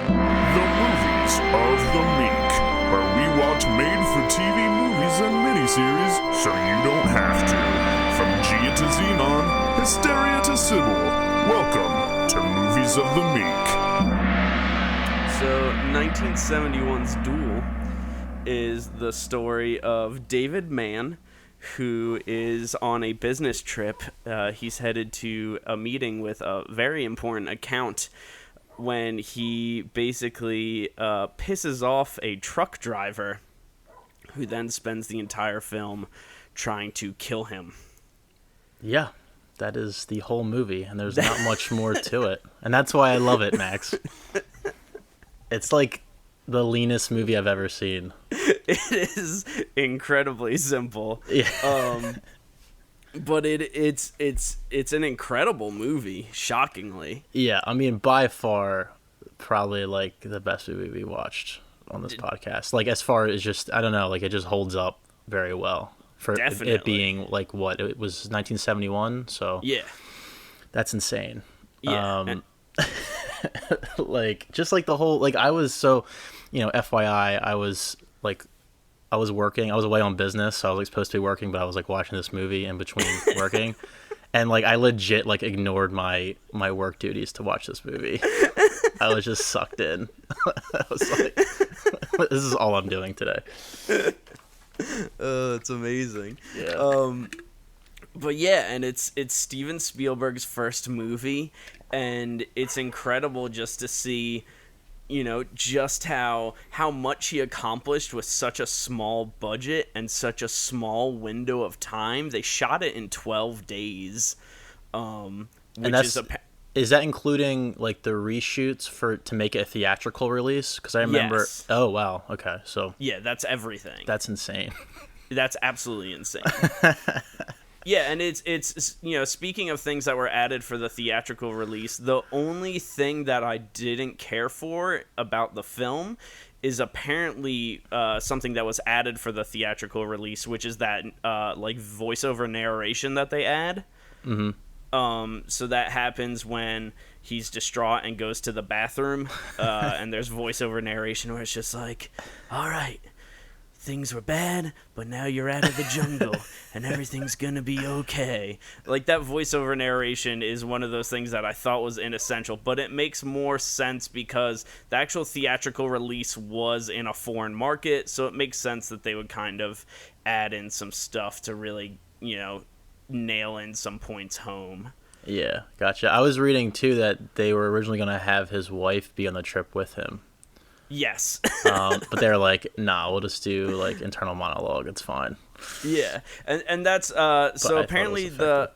The Movies of the Meek, where we watch made-for-TV movies and miniseries so you don't have to. From Gia to Xenon, Hysteria to Sybil, welcome to Movies of the Meek. So, 1971's Duel is the story of David Mann, who is on a business trip. He's headed to a meeting with a very important account when he basically pisses off a truck driver who then spends the entire film trying to kill him. Yeah, that is the whole movie, and there's not much more to it. And that's why I love it, Max. It's like the leanest movie I've ever seen. It is incredibly simple. Yeah. But it's an incredible movie, shockingly. Yeah, I mean, by far, probably, like, the best movie we watched on this podcast. Like, as far as just, I don't know, like, it just holds up very well. For it being, like, what? It was 1971, so... Yeah. That's insane. Yeah. Like, just, like, the whole... Like, I was so... FYI, I was working. I was away on business, so I was like supposed to be working, but I was like watching this movie in between working, and like I legit like ignored my work duties to watch this movie. I was just sucked in. I was like, this is all I'm doing today. It's amazing. Yeah. But yeah, and it's Steven Spielberg's first movie, and it's incredible just to see, just how much he accomplished with such a small budget and such a small window of time. They shot it in 12 days, is that including like the reshoots to make it a theatrical release? Because I remember. Yes. Oh wow. Okay. So. Yeah, that's everything. That's insane. That's absolutely insane. Yeah, and it's speaking of things that were added for the theatrical release, the only thing that I didn't care for about the film is apparently something that was added for the theatrical release, which is that like voiceover narration that they add. Mm-hmm. So that happens when he's distraught and goes to the bathroom, and there's voiceover narration where it's just like, all right, things were bad, but now you're out of the jungle, and everything's gonna be okay. Like, that voiceover narration is one of those things that I thought was inessential, but it makes more sense because the actual theatrical release was in a foreign market, so it makes sense that they would kind of add in some stuff to really, nail in some points home. Yeah, gotcha. I was reading, too, that they were originally going to have his wife be on the trip with him. Yes. But they're like, nah, we'll just do like internal monologue. It's fine. Yeah, and that's so apparently the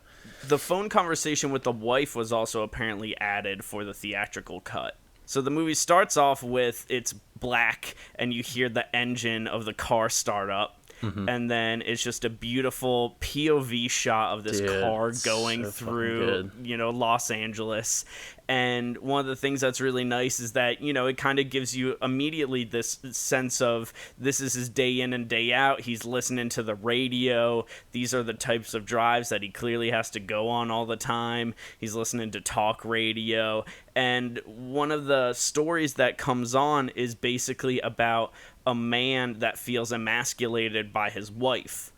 phone conversation with the wife was also apparently added for the theatrical cut. So the movie starts off with it's black and you hear the engine of the car start up. Mm-hmm. And then it's just a beautiful POV shot of this car going through, Los Angeles. And one of the things that's really nice is that, it kind of gives you immediately this sense of this is his day in and day out. He's listening to the radio. These are the types of drives that he clearly has to go on all the time. He's listening to talk radio. And one of the stories that comes on is basically about a man that feels emasculated by his wife,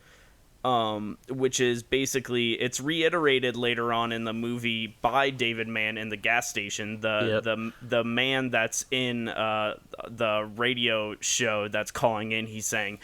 which is basically, it's reiterated later on in the movie by David Mann in the gas station. The man that's in the radio show that's calling in, he's saying,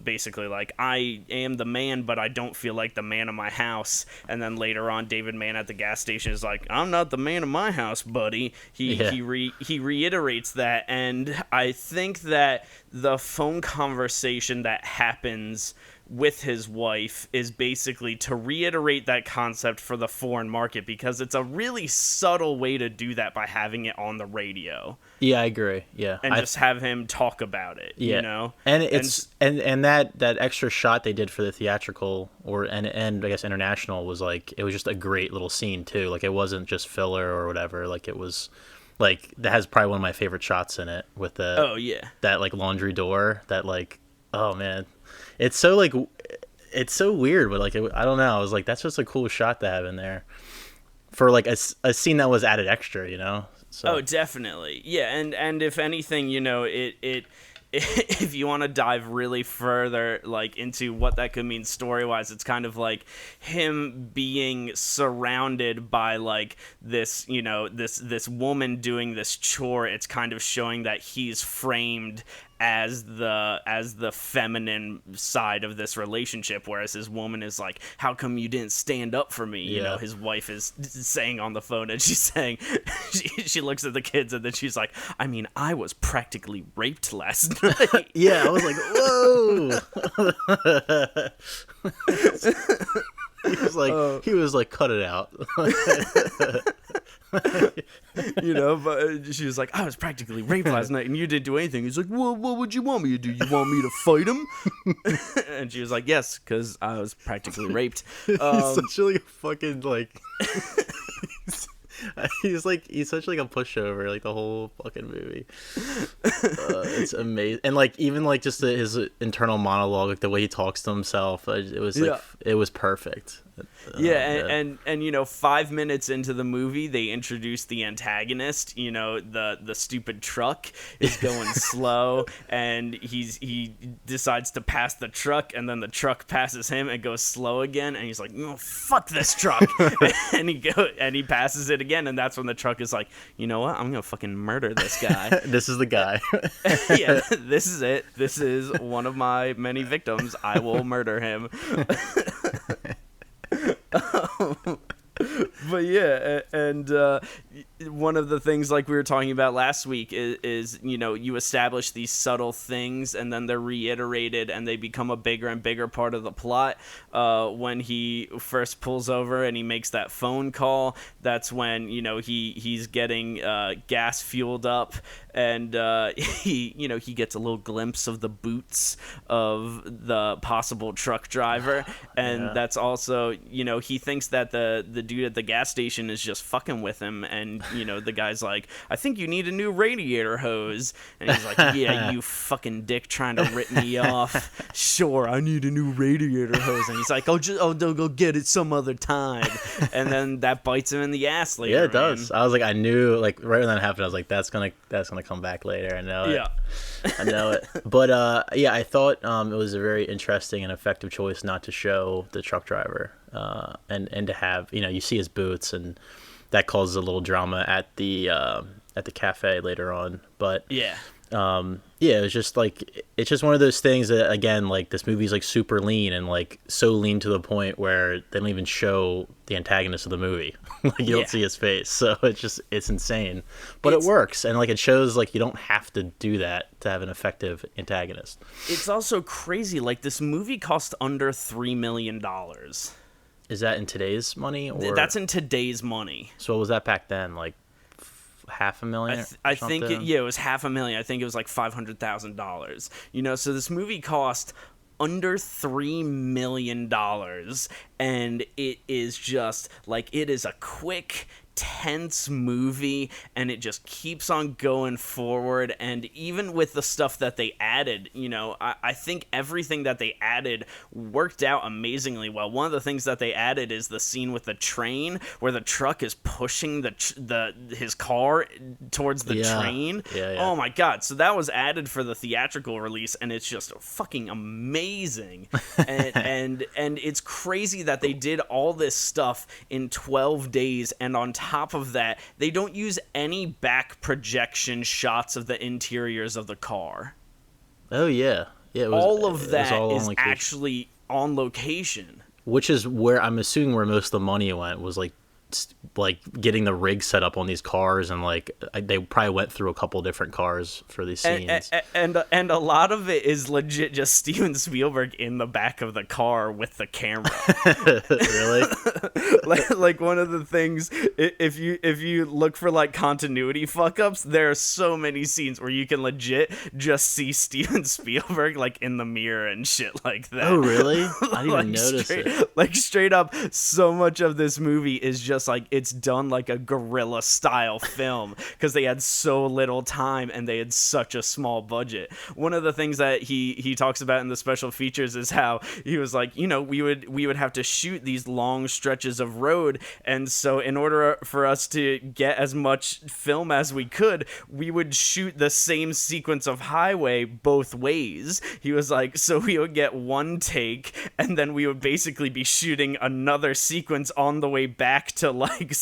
basically like, I am the man, but I don't feel like the man of my house. And then later on, David Mann at the gas station is like, I'm not the man of my house, buddy. He reiterates that, and I think that the phone conversation that happens with his wife is basically to reiterate that concept for the foreign market, because it's a really subtle way to do that by having it on the radio. Yeah, I agree. Yeah. And just have him talk about it, And it's and that extra shot they did for the theatrical and I guess international was like, it was just a great little scene too. Like, it wasn't just filler or whatever. Like, it was like, that has probably one of my favorite shots in it with that like laundry door that like, oh man. It's so like, it's so weird, but like, I don't know. I was like, that's just a cool shot to have in there for like a scene that was added extra, So. Oh, definitely. Yeah, and if anything, it if you want to dive really further like into what that could mean story-wise, it's kind of like him being surrounded by like this, this woman doing this chore. It's kind of showing that he's framed as the feminine side of this relationship, whereas his woman is like, how come you didn't stand up for me? His wife is saying on the phone, and she's saying, she looks at the kids, and then she's like, I mean, I was practically raped last night. Yeah, I was like, whoa. He was like, cut it out. But she was like, I was practically raped last night and you didn't do anything. He's like, well, what would you want me to do? You want me to fight him? And she was like, yes, because I was practically raped. He's such like a fucking like he's such like a pushover like the whole fucking movie. It's amazing. And like even like just his internal monologue, like the way he talks to himself, it was like it was perfect. And 5 minutes into the movie, they introduced the antagonist. The stupid truck is going slow, and he decides to pass the truck, and then the truck passes him and goes slow again, and he's like, "No, fuck this truck," and he passes it again, and that's when the truck is like, you know what? I'm gonna fucking murder this guy. This is the guy. Yeah, this is it. This is one of my many victims. I will murder him. But yeah, and one of the things like we were talking about last week is you establish these subtle things and then they're reiterated and they become a bigger and bigger part of the plot. When he first pulls over and he makes that phone call, that's when he's getting gas fueled up, and he gets a little glimpse of the boots of the possible truck driver, and that's also he thinks that the dude at the gas station is just fucking with him, and the guy's like, I think you need a new radiator hose, and he's like, yeah, you fucking dick trying to rip me off. Sure, I need a new radiator hose, and he's like, I'll go get it some other time, and then that bites him in the ass later. Yeah, it does. I was like, I knew, like right when that happened, I was like, that's gonna come back later. I know it. Yeah. I know it. But I thought it was a very interesting and effective choice not to show the truck driver, and to have you see his boots, and that causes a little drama at the cafe later on. But it was just like, it's just one of those things that, again, like this movie's like super lean, and like so lean to the point where they don't even show the antagonist of the movie. Like you don't see his face, so it's insane, but it works, and like it shows like you don't have to do that to have an effective antagonist. It's also crazy, like this movie cost under $3 million. Is that in today's money? Or that's in today's money. So what was that back then, like $500,000? I think it was $500,000. I think it was like $500,000. So this movie cost under $3 million, and it is just like, it is a quick, tense movie, and it just keeps on going forward. And even with the stuff that they added, I think everything that they added worked out amazingly well. One of the things that they added is the scene with the train where the truck is pushing his car towards the train. Oh my god. So that was added for the theatrical release, and it's just fucking amazing. and it's crazy that they did all this stuff in 12 days, and on top of that, they don't use any back projection shots of the interiors of the car. Oh yeah, all of that is actually on location. Which is where I'm assuming where most of the money went, was like getting the rig set up on these cars, and like they probably went through a couple different cars for these scenes. And a lot of it is legit just Steven Spielberg in the back of the car with the camera. Really? like one of the things, if you look for like continuity fuck ups, there are so many scenes where you can legit just see Steven Spielberg like in the mirror and shit like that. Oh really? I didn't even notice it. Like straight up, so much of this movie is just just like it's done like a guerrilla style film because they had so little time and they had such a small budget. One of the things that he talks about in the special features is how he was like, you know, we would have to shoot these long stretches of road, and so in order for us to get as much film as we could, we would shoot the same sequence of highway both ways. He was like, so we would get one take and then we would basically be shooting another sequence on the way back to like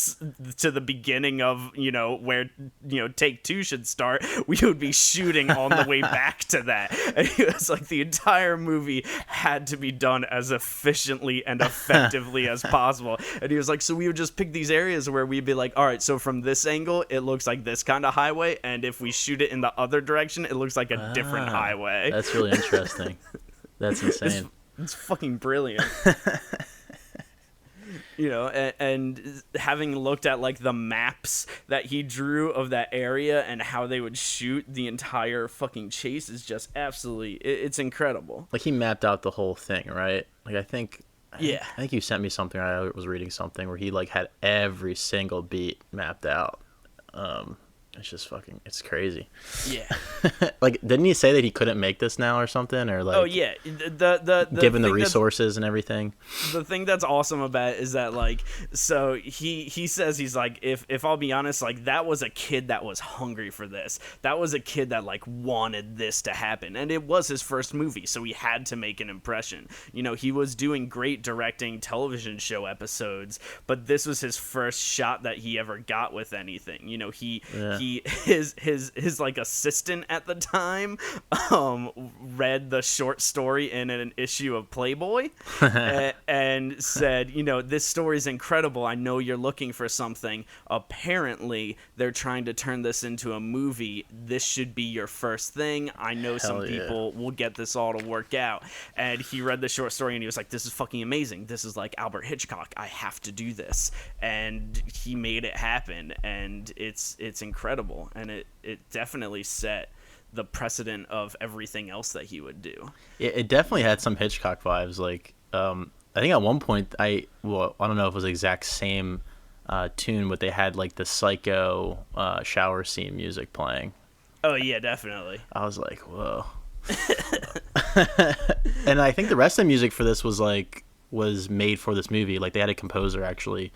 to the beginning of, you know, where, you know, take two should start. We would be shooting on the way back to that. And he was like, the entire movie had to be done as efficiently and effectively as possible. And he was like, so we would just pick these areas where we'd be like, all right, so from this angle it looks like this kind of highway, and if we shoot it in the other direction it looks like a different highway. That's really interesting. That's insane. It's fucking brilliant. You know, and having looked at like the maps that he drew of that area and how they would shoot the entire fucking chase is just absolutely, it's incredible. Like he mapped out the whole thing, right? Like I think you sent me something, or I was reading something where he like had every single beat mapped out. It's just fucking, it's crazy. Yeah. Like, didn't he say that he couldn't make this now or something? Or like, oh yeah, the given the resources and everything. The thing that's awesome about it is that like, so he says, he's like, if I'll be honest, like that was a kid that was hungry for this. That was a kid that like wanted this to happen, and it was his first movie, so he had to make an impression. You know, he was doing great directing television show episodes, but this was his first shot that he ever got with anything. You know, his like assistant at the time read the short story in an issue of Playboy and said, you know, this story is incredible. I know you're looking for something. Apparently they're trying to turn this into a movie. This should be your first thing. I know some people will get this all to work out. And he read the short story and he was like, this is fucking amazing. This is like Albert Hitchcock. I have to do this. And he made it happen, and it's incredible, and it definitely set the precedent of everything else that he would do. It definitely had some Hitchcock vibes. Like I think at one point I don't know if it was the exact same tune, but they had like the Psycho shower scene music playing. Oh yeah, definitely. I was like, whoa. And I think the rest of the music for this was made for this movie. Like they had a composer actually.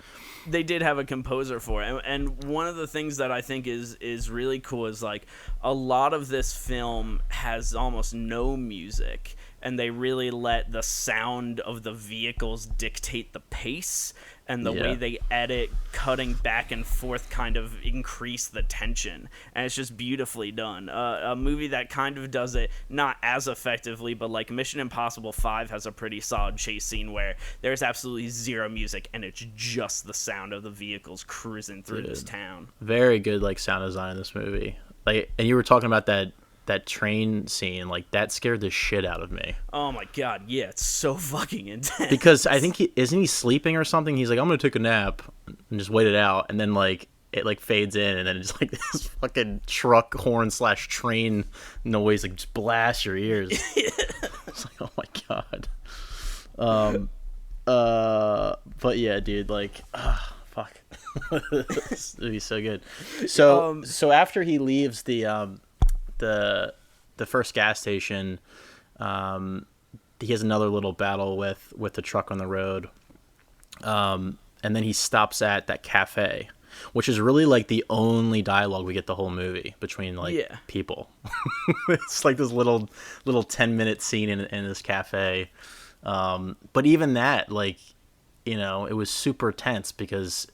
They did have a composer for it, and one of the things that I think is really cool is like a lot of this film has almost no music, and they really let the sound of the vehicles dictate the pace, and the way they edit, cutting back and forth, kind of increase the tension, and it's just beautifully done. A movie that kind of does it not as effectively, but like Mission Impossible 5 has a pretty solid chase scene where there's absolutely zero music, and it's just the sound of the vehicles cruising through this town. Very good like sound design in this movie. Like, and you were talking about that train scene, like that scared the shit out of me. Oh my god, yeah, it's so fucking intense. Because I think isn't he sleeping or something? He's like, I'm gonna take a nap and just wait it out, and then like it like fades in, and then it's like this fucking truck horn / train noise like just blasts your ears. It's like, oh my god. But yeah, dude, like, fuck, this would be so good. So after he leaves the first gas station, he has another little battle with the truck on the road, and then he stops at that cafe, which is really like the only dialogue we get the whole movie between like people. It's like this little 10-minute scene in this cafe, but even that, like, you know, it was super tense because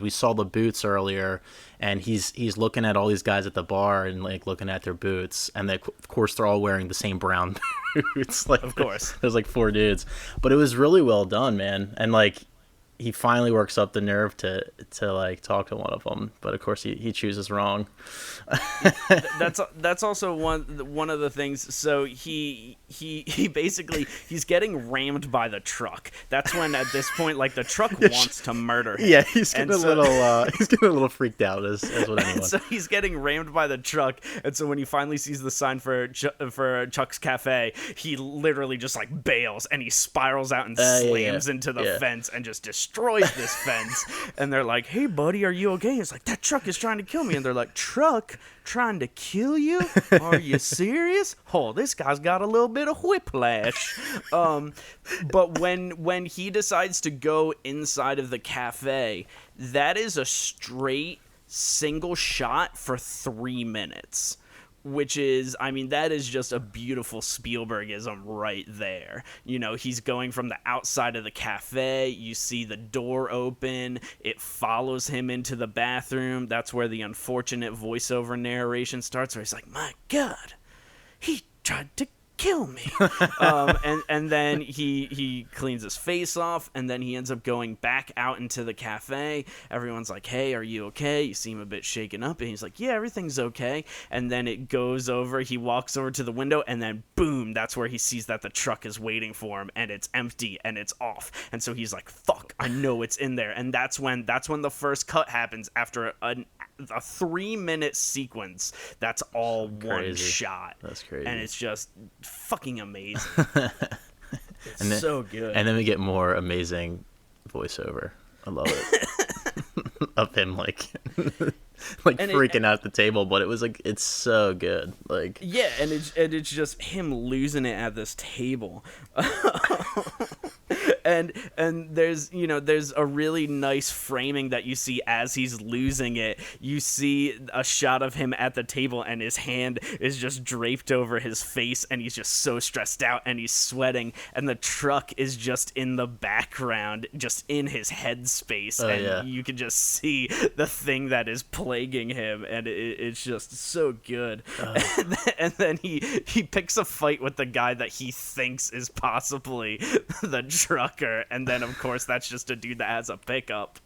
we saw the boots earlier, and he's looking at all these guys at the bar and like looking at their boots, and of course they're all wearing the same brown boots. Like, of course, there's like 4 dudes, but it was really well done, man. And like he finally works up the nerve to like talk to one of them, but of course he chooses wrong. That's also one of the things. So he basically he's getting rammed by the truck. That's when at this point like the truck wants to murder him. Yeah, he's getting a little freaked out as what anyone. So he's getting rammed by the truck, and so when he finally sees the sign for Chuck's Cafe, he literally just like bails and he spirals out and slams into the fence and just destroys destroys this fence. And they're like, hey, buddy, are you okay? He's like, that truck is trying to kill me. And they're like, truck trying to kill you? Are you serious? Oh, this guy's got a little bit of whiplash. But when he decides to go inside of the cafe, that is a straight single shot for 3 minutes. Which is, I mean, that is just a beautiful Spielbergism right there. You know, he's going from the outside of the cafe. You see the door open. It follows him into the bathroom. That's where the unfortunate voiceover narration starts, where he's like, my God, he tried to kill me. And then he cleans his face off, and then he ends up going back out into the cafe. Everyone's like, hey, are you okay? You seem a bit shaken up. And he's like, yeah, everything's okay. And then it goes over, he walks over to the window, and then boom, that's where he sees that the truck is waiting for him, and it's empty and it's off. And so he's like, fuck, I know it's in there. And that's when the first cut happens after a 3-minute sequence. That's all one shot. That's crazy. And it's just fucking amazing. It's and then, so good. And then we get more amazing voiceover. I love it. Of him like freaking out at the table, but it was like, it's so good. Like, yeah, and it's just him losing it at this table. And there's a really nice framing that you see as he's losing it. You see a shot of him at the table, and his hand is just draped over his face, and he's just so stressed out, and he's sweating, and the truck is just in the background, just in his headspace, you can just see the thing that is plaguing him, and it's just so good. And then he picks a fight with the guy that he thinks is possibly the trucker, and then of course that's just a dude that has a pickup.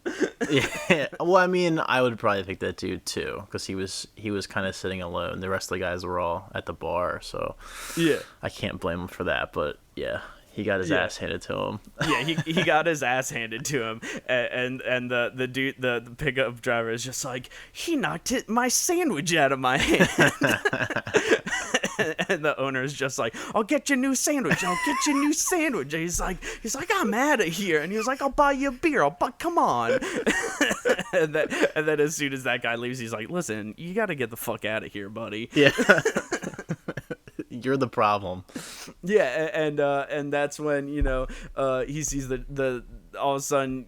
Yeah, well, I mean, I would probably pick that dude too, because he was kind of sitting alone. The rest of the guys were all at the bar, so yeah, I can't blame him for that. But yeah, he got his ass handed to him. Yeah, he got his ass handed to him, and the dude, the pickup driver is just like, he knocked my sandwich out of my hand. And the owner's just like, I'll get you a new sandwich. And he's like, I'm out of here. And he was like, I'll buy you a beer. Come on. and then as soon as that guy leaves, he's like, listen, you got to get the fuck out of here, buddy. Yeah. You're the problem. Yeah, and that's when, he sees the all of a sudden,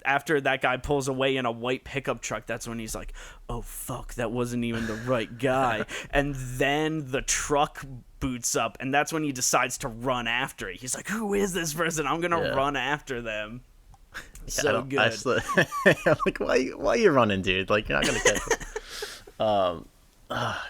after that guy pulls away in a white pickup truck, that's when he's like, oh fuck, that wasn't even the right guy. And then the truck boots up, and that's when he decides to run after it. He's like, who is this person? I'm gonna run after them. So good. I'm like, why are you running, dude? Like, you're not gonna catch him.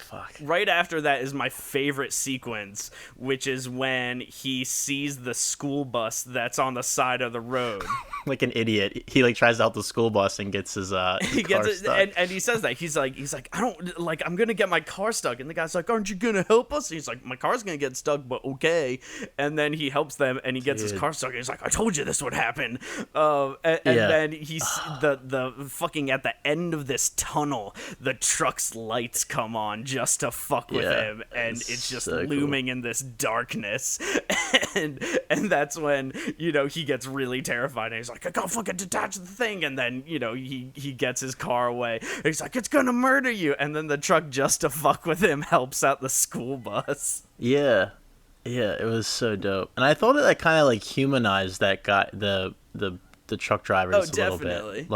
Fuck. Right after that is my favorite sequence, which is when he sees the school bus that's on the side of the road. Like an idiot, he like tries to help the school bus and gets his car stuck. And he says that he's like, I don't like, I'm gonna get my car stuck. And the guy's like, aren't you gonna help us? And he's like, my car's gonna get stuck, but okay. And then he helps them, and he gets his car stuck. And he's like, I told you this would happen. Then he's the fucking at the end of this tunnel, the truck's lights come on just to fuck with him, and it's just so looming in this darkness. And that's when he gets really terrified, and he's like, I gotta fucking detach the thing. And then he gets his car away, and he's like, it's gonna murder you. And then the truck, just to fuck with him, helps out the school bus. Yeah, it was so dope. And I thought that kind of like humanized that guy, the truck driver, just a little bit.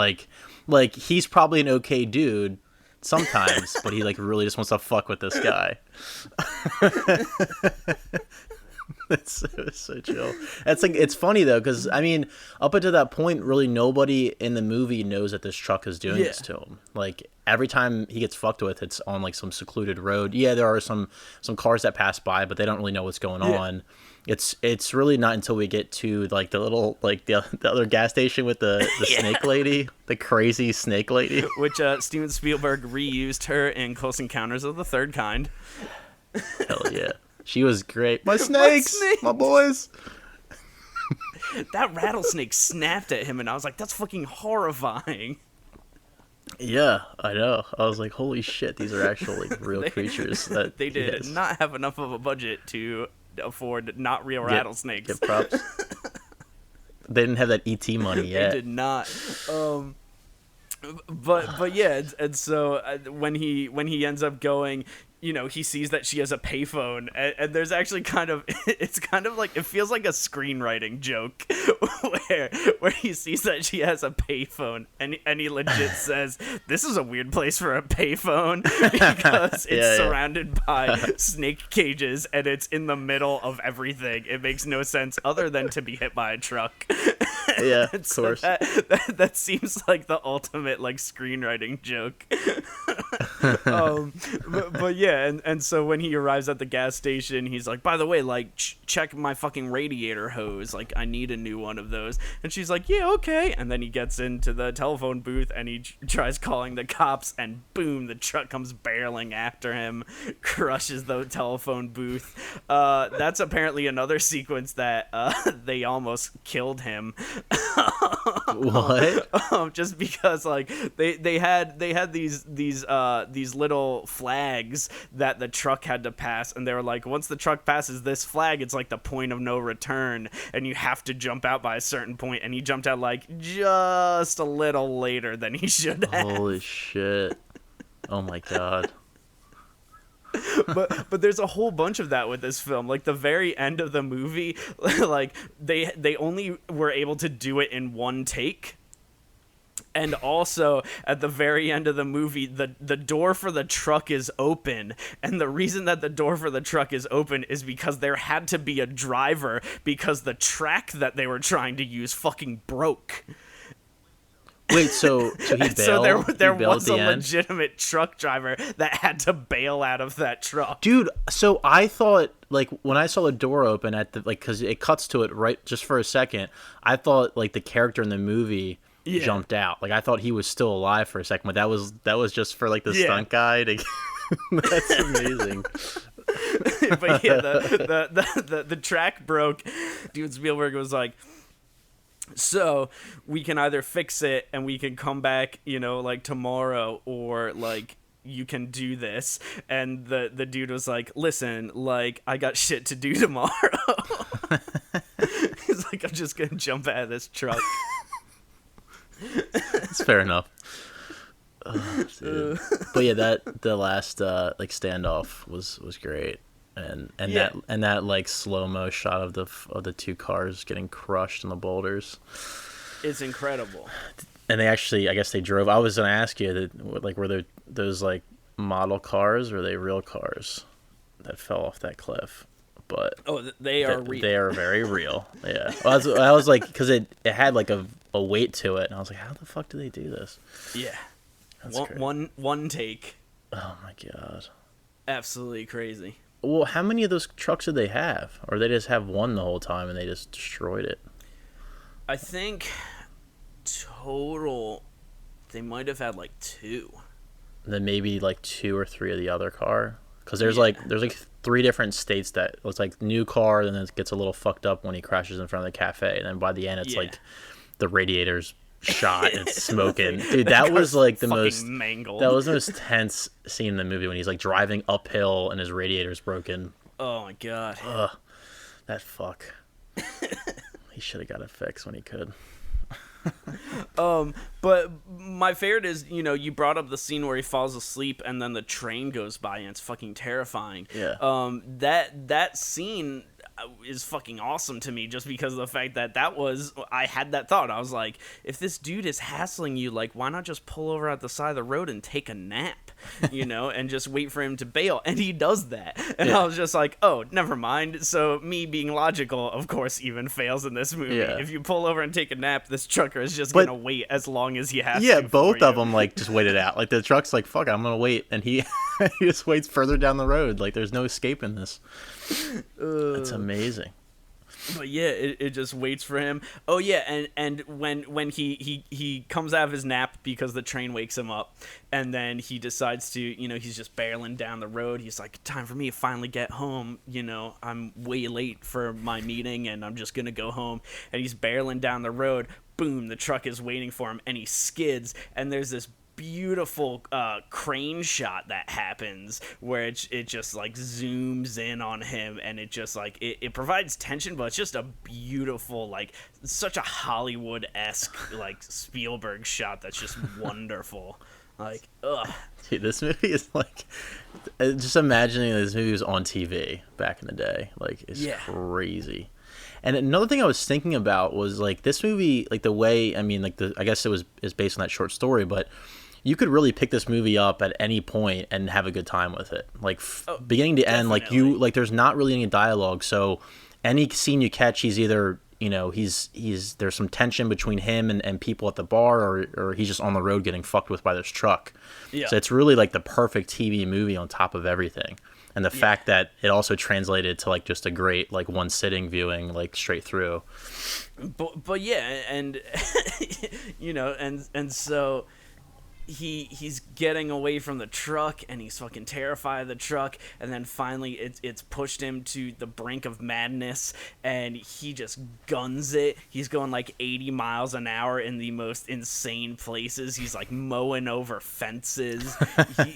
Like he's probably an okay dude sometimes, but he like really just wants to fuck with this guy. It's so chill. It's funny though, because I mean, up until that point, really nobody in the movie knows that this truck is doing this to him. Like every time he gets fucked with, it's on like some secluded road. Yeah, there are some cars that pass by, but they don't really know what's going on. It's really not until we get to like the little like the other gas station with the snake lady, the crazy snake lady, which Steven Spielberg reused her in Close Encounters of the Third Kind. Hell yeah. She was great. My snakes! My boys! That rattlesnake snapped at him, and I was like, that's fucking horrifying. Yeah, I know. I was like, holy shit, these are actual like real creatures. That they did not have enough of a budget to afford not real rattlesnakes. Get props. They didn't have that ET money yet. They did not. But yeah, and so when he ends up going, he sees that she has a payphone, and there's actually it's kind of like, it feels like a screenwriting joke where he sees that she has a payphone, and he legit says, "This is a weird place for a payphone," because it's surrounded by snake cages and it's in the middle of everything. It makes no sense other than to be hit by a truck. Yeah, of course. That seems like the ultimate like screenwriting joke. But yeah, and so when he arrives at the gas station, he's like, by the way, like check my fucking radiator hose, like I need a new one of those. And she's like, yeah, okay. And then he gets into the telephone booth and he tries calling the cops, and boom, the truck comes barreling after him, crushes the telephone booth. That's apparently another sequence that they almost killed him. What? Just because like they had these little flags that the truck had to pass, and they were like, once the truck passes this flag, it's like the point of no return, and you have to jump out by a certain point, and he jumped out like just a little later than he should have. Holy shit. Oh my god. But there's a whole bunch of that with this film. Like the very end of the movie, like they only were able to do it in one take. And also, at the very end of the movie, the door for the truck is open. And the reason that the door for the truck is open is because there had to be a driver, because the track that they were trying to use fucking broke. Wait, so he bailed? So there was a legitimate truck driver that had to bail out of that truck. Dude, so I thought, like, when I saw the door open at the, like, because it cuts to it right just for a second, I thought, like, the character in the movie jumped out. Like, I thought he was still alive for a second, but that was just for, like, the stunt guy to... That's amazing. But yeah, the track broke. Dude, Spielberg was like, so we can either fix it and we can come back, like tomorrow, or like you can do this. And the dude was like, listen, like I got shit to do tomorrow. He's like, I'm just gonna jump out of this truck. It's fair enough. Oh, but yeah, the last like standoff was great. And that like slow-mo shot of the two cars getting crushed in the boulders. It's incredible. And they actually, I guess they drove. I was gonna ask you that, like, were there those like model cars, or were they real cars that fell off that cliff? But they are real. They are very real. Yeah. I was like, because it had like a weight to it, and I was like, how the fuck do they do this? Yeah. That's one take. Oh my god. Absolutely crazy. Well, how many of those trucks did they have? Or they just have one the whole time and they just destroyed it? I think total, they might have had like 2. And then maybe like 2 or 3 of the other car. Because there's like 3 different states that it's like new car, and then it gets a little fucked up when he crashes in front of the cafe, and then by the end it's like the radiator's shot and it's smoking. Dude, that was like the most mangled. That was the most tense scene in the movie, when he's like driving uphill and his radiator's broken. Oh my god. Ugh, that fuck. He should have got it fixed when he could. But my favorite is, you brought up the scene where he falls asleep and then the train goes by, and it's fucking terrifying. Yeah. That scene is fucking awesome to me, just because of the fact that I had that thought. I was like, if this dude is hassling you, like, why not just pull over at the side of the road and take a nap, and just wait for him to bail? And he does that. And I was just like, oh, never mind. So me being logical, of course, even fails in this movie. Yeah. If you pull over and take a nap, this trucker is just going to wait as long as he has to. Yeah, both of them, like, just wait it out. Like, the truck's like, fuck, I'm going to wait. And he he just waits further down the road. Like, there's no escaping this. That's amazing. But yeah, it just waits for him. Oh yeah, and when he comes out of his nap because the train wakes him up, and then he decides to, he's just barreling down the road. He's like, time for me to finally get home. I'm way late for my meeting, and I'm just gonna go home. And he's barreling down the road. Boom, the truck is waiting for him, and he skids, and there's this beautiful crane shot that happens where it just like zooms in on him, and it just like it provides tension, but it's just a beautiful, like, such a Hollywood-esque like Spielberg shot that's just wonderful. Like, ugh. Dude, this movie is like, just imagining this movie was on TV back in the day, like, it's crazy. And another thing I was thinking about was, like, this movie, like, the way, I mean, like, I guess is based on that short story, but you could really pick this movie up at any point and have a good time with it. Like, beginning to end, like, there's not really any dialogue, so any scene you catch, he's either, you know, there's some tension between him and people at the bar, or he's just on the road getting fucked with by this truck. Yeah. So it's really like the perfect TV movie on top of everything. And the fact that it also translated to like just a great like one sitting viewing, like straight through. But yeah, and you know, and so he's getting away from the truck, and he's fucking terrified of the truck, and then finally it's pushed him to the brink of madness, and he just guns it. He's going like 80 miles an hour in the most insane places. He's like mowing over fences.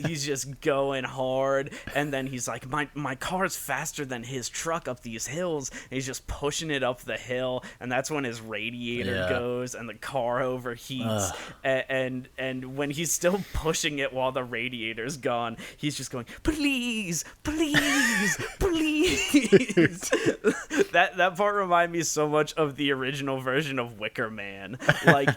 He's just going hard, and then he's like, my car's faster than his truck up these hills, and he's just pushing it up the hill, and that's when his radiator goes and the car overheats. And when he's still pushing it while the radiator's gone, he's just going, please, please, please. that part reminded me so much of the original version of Wicker Man. Like,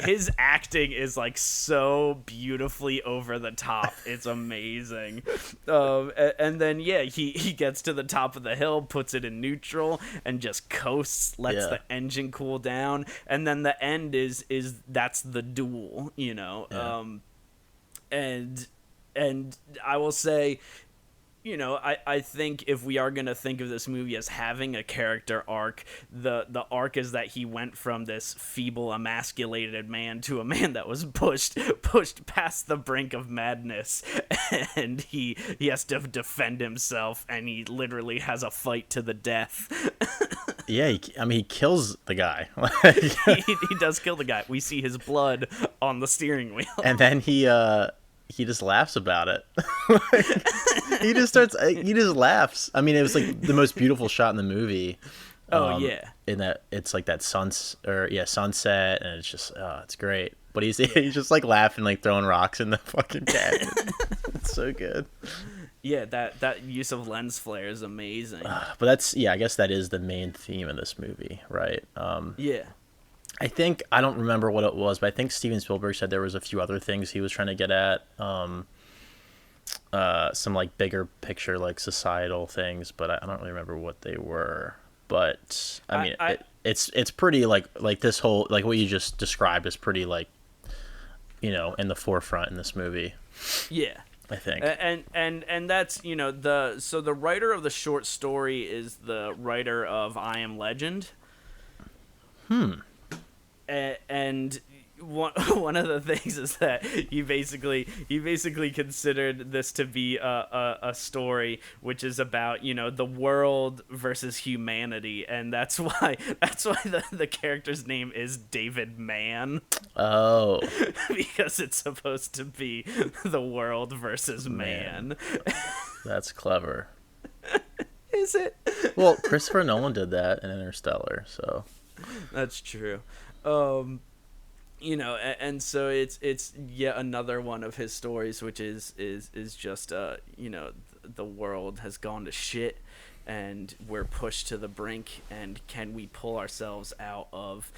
his acting is like so beautifully over the top. It's amazing. And then he gets to the top of the hill, puts it in neutral, and just coasts, lets the engine cool down, and then the end is that's the duel, you know. And I will say, you know, I think if we are going to think of this movie as having a character arc, the arc is that he went from this feeble, emasculated man to a man that was pushed past the brink of madness, and he has to defend himself, and he literally has a fight to the death. Yeah, he kills the guy. he does kill the guy. We see his blood on the steering wheel. And then he just laughs about it. he just laughs. I mean, it was like the most beautiful shot in the movie. In that it's like that sunset, and it's just it's great. But he's just like laughing, like throwing rocks in the fucking cabin. It's so good. Yeah, that use of lens flare is amazing. But that's, I guess that is the main theme of this movie, right? I think, I don't remember what it was, but I think Steven Spielberg said there was a few other things he was trying to get at. Some like bigger picture, like societal things, but I don't really remember what they were. But I mean, it's pretty like this whole, like what you just described is pretty, like, you know, in the forefront in this movie. Yeah. I think. And that's, you know, the writer of the short story is the writer of I Am Legend. And one of the things is that he basically considered this to be a story which is about, you know, the world versus humanity, and that's why the character's name is David Mann. Oh. Because it's supposed to be the world versus man. That's clever. Is it? Well, Christopher Nolan did that in Interstellar, so. That's true. You know, and so it's yet another one of his stories, which is just you know, the world has gone to shit, and we're pushed to the brink, and can we pull ourselves out of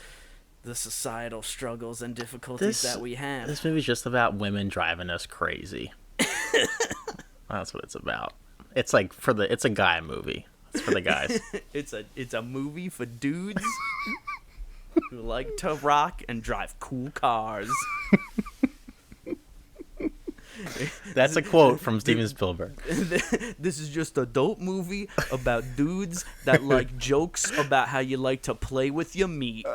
the societal struggles and difficulties that we have? This movie's just about women driving us crazy. That's what it's about. It's like it's a guy movie. It's for the guys. It's a movie for dudes who like to rock and drive cool cars. That's a quote from Steven Spielberg. This is just a dope movie about dudes that like jokes about how you like to play with your meat.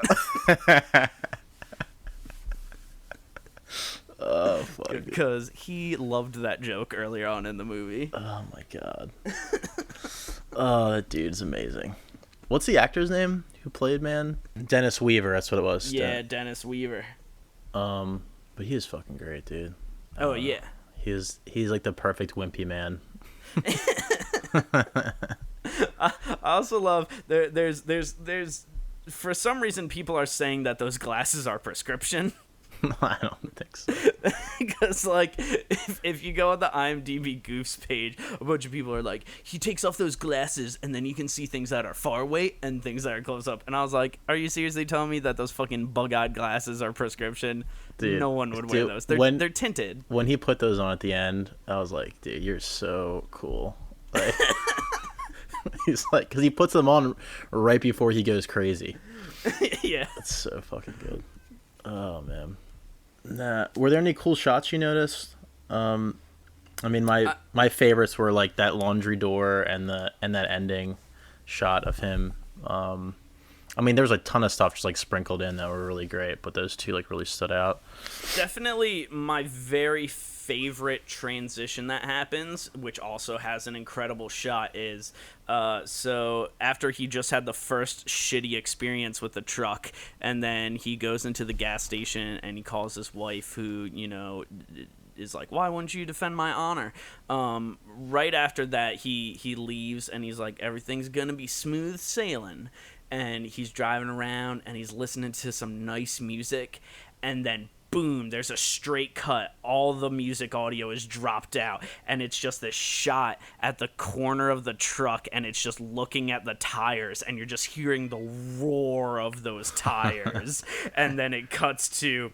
Oh, fuck. Because he loved that joke earlier on in the movie. Oh, my God. Oh, that dude's amazing. What's the actor's name who played Man? Dennis Weaver, that's what it was. Yeah, Dennis Weaver. But he is fucking great, dude. Oh yeah. He's like the perfect wimpy man. I also love there's for some reason people are saying that those glasses are prescription. I don't think so. Because, like, if you go on the IMDb Goofs page, a bunch of people are like, he takes off those glasses and then you can see things that are far away and things that are close up. And I was like, are you seriously telling me that those fucking bug-eyed glasses are prescription? Dude, no one would wear those. They're tinted. When he put those on at the end, I was like, dude, you're so cool. Like, he's like, because he puts them on right before he goes crazy. Yeah. That's so fucking good. Oh, man. Nah. Were there any cool shots you noticed? I mean, my favorites were like that laundry door and that ending shot of him. I mean, there's a ton of stuff just like sprinkled in that were really great, but those two like really stood out. Definitely my very favorite transition that happens, which also has an incredible shot, is so after he just had the first shitty experience with the truck, and then he goes into the gas station and he calls his wife, who, you know, is like, why wouldn't you defend my honor? Right after that, he leaves and he's like, everything's gonna be smooth sailing, and he's driving around and he's listening to some nice music, and then boom, there's a straight cut. All the music audio is dropped out, and it's just this shot at the corner of the truck, and it's just looking at the tires, and you're just hearing the roar of those tires. And then it cuts to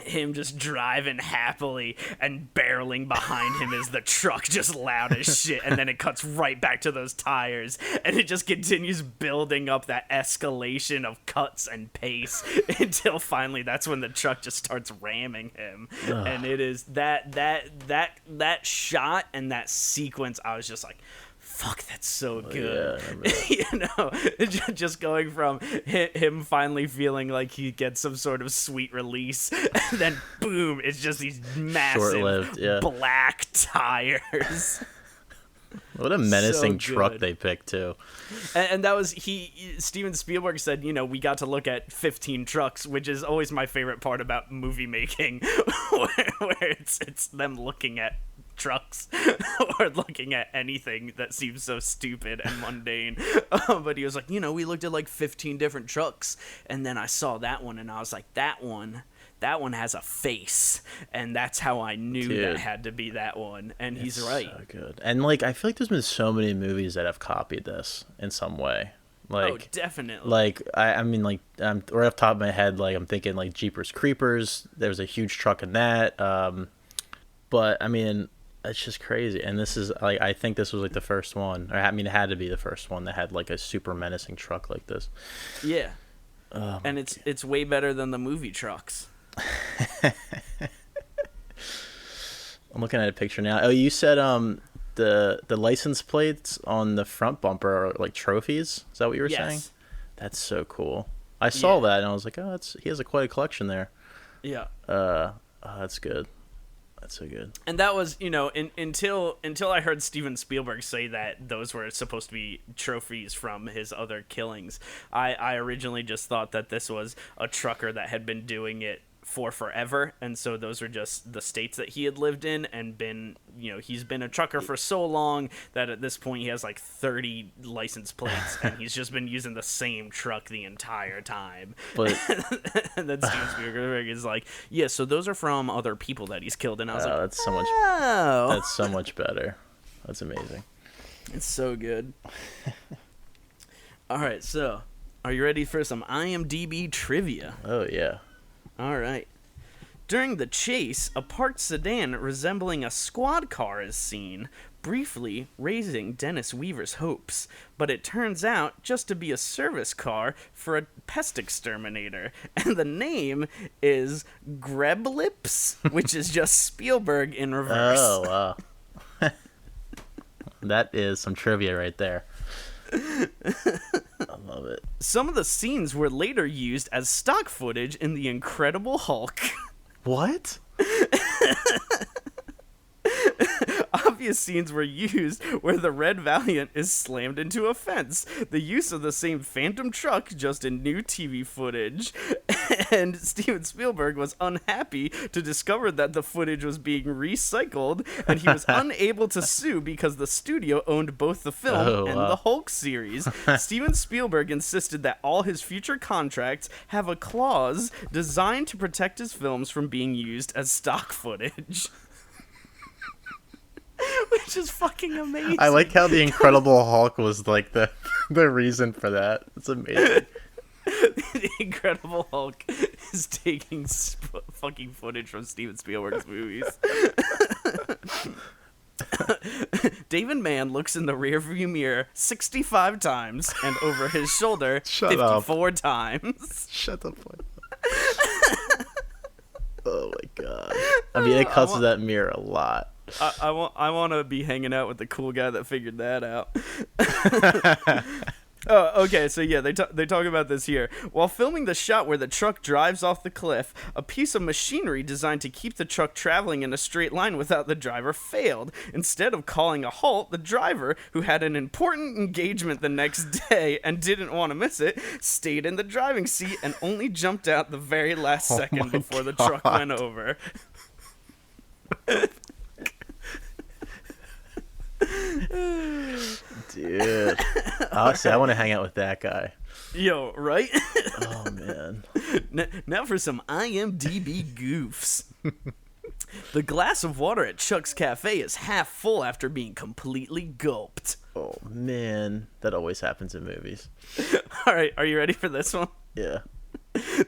him just driving happily, and barreling behind him is the truck, just loud as shit. And then it cuts right back to those tires, and it just continues building up that escalation of cuts and pace until finally that's when the truck just starts ramming him. Ugh. And it is that shot and that sequence, I was just like, fuck, that's so good. Yeah, you know, just going from him finally feeling like he gets some sort of sweet release, and then boom, it's just these massive black tires. What a menacing truck they picked too. And that was Steven Spielberg said, you know, we got to look at 15 trucks, which is always my favorite part about movie making, where it's them looking at trucks or looking at anything that seems so stupid and mundane. But he was like, you know, we looked at like 15 different trucks, and then I saw that one and I was like, that one has a face, and that's how I knew that had to be that one. And he's right. So good. And like, I feel like there's been so many movies that have copied this in some way. Like, oh, definitely. Like, I mean, like, right off the top of my head, like, I'm thinking like Jeepers Creepers. There was a huge truck in that. But I mean, it's just crazy. And this is like, I think this was like the first one, or I mean, it had to be the first one that had like a super menacing truck like this. Yeah. And it's way better than the movie trucks. I'm looking at a picture now. Oh, you said the license plates on the front bumper are like trophies. Is that what you were saying? That's so cool. I saw that and I was like, oh, he has quite a collection there. Yeah. Oh, that's good. That's so good. And that was, you know, until I heard Steven Spielberg say that those were supposed to be trophies from his other killings, I originally just thought that this was a trucker that had been doing it for forever, and so those were just the states that he had lived in and been, you know, he's been a trucker for so long that at this point he has like 30 license plates and he's just been using the same truck the entire time. But and then Steven Spielberg is like, yeah, so those are from other people that he's killed, and I was like, that's so much better. That's amazing. It's so good. All right, so are you ready for some IMDb trivia? Oh yeah. All right. During the chase, a parked sedan resembling a squad car is seen, briefly raising Dennis Weaver's hopes, but it turns out just to be a service car for a pest exterminator, and the name is Greblips, which is just Spielberg in reverse. Oh, wow. That is some trivia right there. I love it. Some of the scenes were later used as stock footage in The Incredible Hulk. What? Obvious scenes were used where the Red Valiant is slammed into a fence. The use of the same phantom truck, just in new TV footage. And Steven Spielberg was unhappy to discover that the footage was being recycled, and he was unable to sue because the studio owned both the film and the Hulk series. Steven Spielberg insisted that all his future contracts have a clause designed to protect his films from being used as stock footage. Which is fucking amazing. I like how the Incredible Hulk was like the reason for that. It's amazing. The Incredible Hulk is taking fucking footage from Steven Spielberg's movies. David Mann looks in the rearview mirror 65 times and over his shoulder 54 times. Shut the fuck up. Oh my god. I mean, it cuts to that mirror a lot. I want to be hanging out with the cool guy that figured that out. Oh, okay, so yeah, they talk about this here. While filming the shot where the truck drives off the cliff, a piece of machinery designed to keep the truck traveling in a straight line without the driver failed. Instead of calling a halt, the driver, who had an important engagement the next day and didn't want to miss it, stayed in the driving seat and only jumped out the very last second before the truck went over. Dude. Honestly, I want to hang out with that guy. Yo, right? Oh, man. Now for some IMDb goofs. The glass of water at Chuck's Cafe is half full after being completely gulped. Oh, man. That always happens in movies. All right, are you ready for this one? Yeah.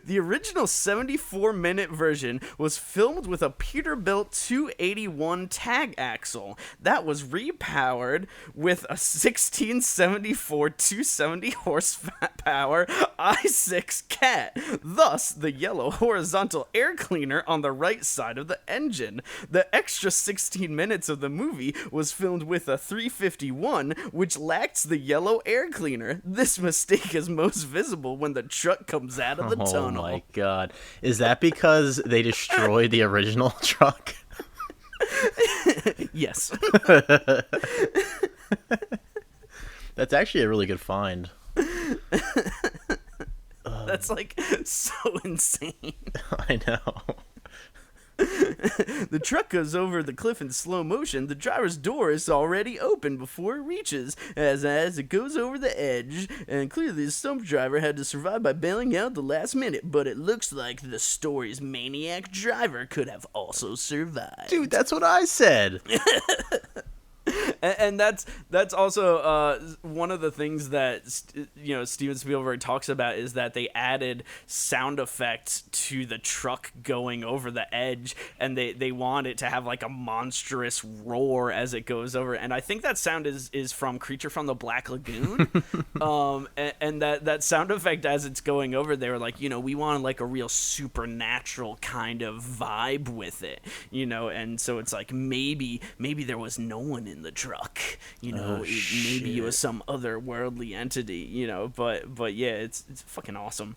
The original 74-minute version was filmed with a Peterbilt 281 tag axle that was repowered with a 1674 270 horsepower i6 Cat, thus the yellow horizontal air cleaner on the right side of the engine. The extra 16 minutes of the movie was filmed with a 351, which lacks the yellow air cleaner. This mistake is most visible when the truck comes out of the tunnel. Oh my god. Is that because they destroyed the original truck? Yes. That's actually a really good find. That's like so insane. I know. The truck goes over the cliff in slow motion. The driver's door is already open before it reaches, as it goes over the edge, and clearly the stump driver had to survive by bailing out the last minute, but it looks like the story's maniac driver could have also survived. Dude, that's what I said. And that's also one of the things that Steven Spielberg talks about is that they added sound effects to the truck going over the edge, and they want it to have like a monstrous roar as it goes over. And I think that sound is from Creature from the Black Lagoon. And that sound effect as it's going over, they were like, we want like a real supernatural kind of vibe with it, and so it's like maybe there was no one in the truck, maybe it was some otherworldly entity, but yeah, it's fucking awesome.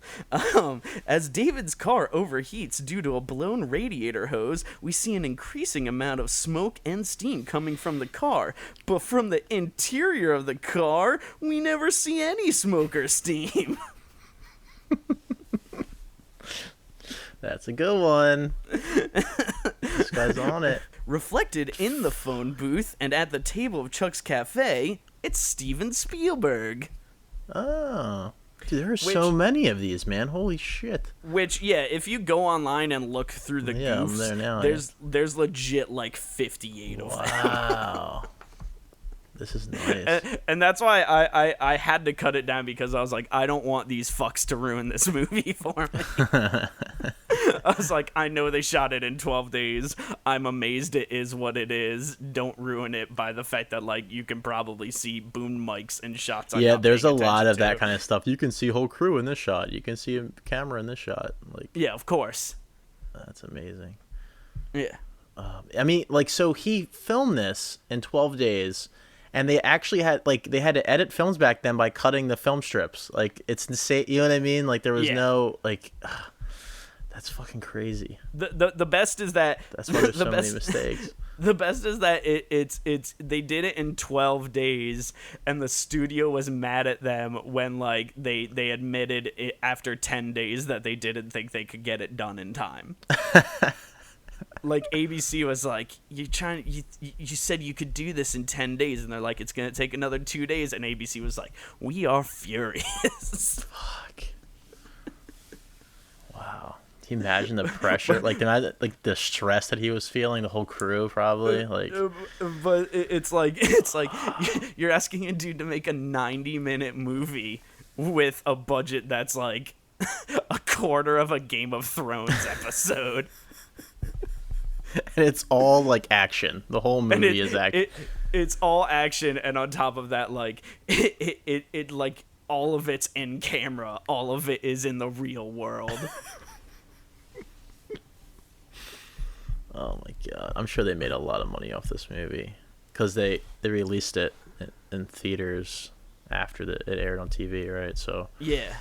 As David's car overheats due to a blown radiator hose, we see an increasing amount of smoke and steam coming from the car, but from the interior of the car, we never see any smoke or steam. That's a good one. This guy's on it. Reflected in the phone booth and at the table of Chuck's Cafe, it's Steven Spielberg. Oh. Dude, there are so many of these, man. Holy shit. Which, yeah, if you go online and look through the goofs, I'm there now, there's legit like 58 of them. Wow. This is nice. And that's why I had to cut it down, because I was like, I don't want these fucks to ruin this movie for me. I was like, I know they shot it in 12 days. I'm amazed it is what it is. Don't ruin it by the fact that like you can probably see boom mics and shots. Yeah, there's a lot of that kind of stuff. You can see whole crew in this shot. You can see a camera in this shot. Like, yeah, of course. That's amazing. Yeah. I mean, like, so he filmed this in 12 days. And they actually had to edit films back then by cutting the film strips. Like, it's insane. You know what I mean? Like, there was no like. That's fucking crazy. The best is that that's why there's so many mistakes. The best is that it's they did it in 12 days, and the studio was mad at them when like they admitted it after 10 days that they didn't think they could get it done in time. Like ABC was like, you said you could do this in 10 days, and they're like, it's gonna take another 2 days, and ABC was like, we are furious. Fuck. Wow. Can you imagine the pressure, like the stress that he was feeling, the whole crew probably, like. But it's like you're asking a dude to make a 90-minute movie with a budget that's like a quarter of a Game of Thrones episode. And it's all like action. The whole movie is action. It's all action, and on top of that, like it like all of it's in camera. All of it is in the real world. Oh my god! I'm sure they made a lot of money off this movie because they released it in theaters after it aired on TV, right? So yeah.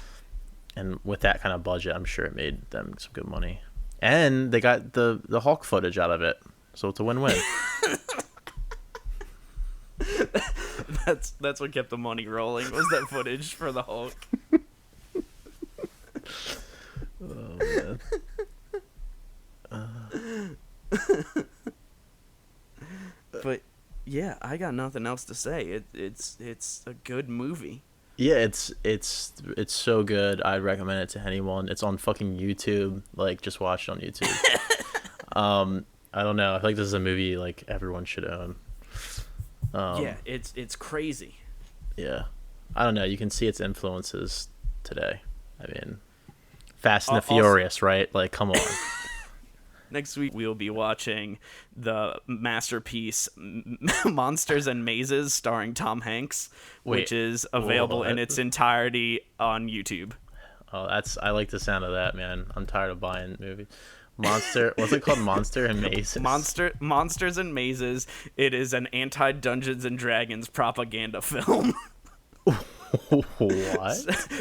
And with that kind of budget, I'm sure it made them some good money. And they got the Hulk footage out of it, so it's a win-win. That's what kept the money rolling, was that footage for the Hulk. Oh man. But yeah, I got nothing else to say. It's a good movie. Yeah, it's so good. I'd recommend it to anyone. It's on fucking YouTube. Like, just watch it on YouTube. I don't know. I feel like this is a movie like everyone should own. Yeah, it's crazy. Yeah, I don't know. You can see its influences today. I mean, Fast and the Furious, right? Like, come on. Next week, we'll be watching the masterpiece Monsters and Mazes starring Tom Hanks, which is available in its entirety on YouTube. Oh, I like the sound of that, man. I'm tired of buying movies. What's it called? Monster and Mazes? Monsters and Mazes. It is an anti-Dungeons and Dragons propaganda film. What?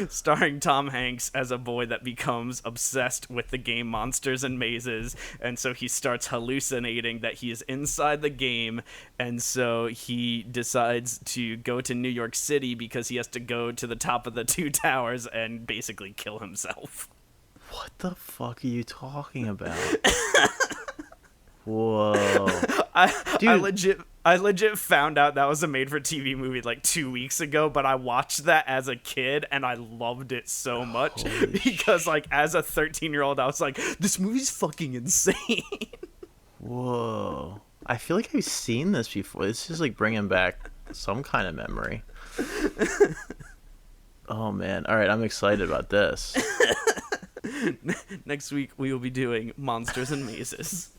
Starring Tom Hanks as a boy that becomes obsessed with the game Monsters and Mazes, and so he starts hallucinating that he is inside the game, and so he decides to go to New York City because he has to go to the top of the two towers and basically kill himself. What the fuck are you talking about? Whoa. I legit found out that was a made-for-TV movie like 2 weeks ago, but I watched that as a kid and I loved it so much because like as a 13-year-old I was like, this movie's fucking insane. Whoa. I feel like I've seen this before. This is like bringing back some kind of memory. Oh man. All right, I'm excited about this. Next week we will be doing Monsters and Mazes.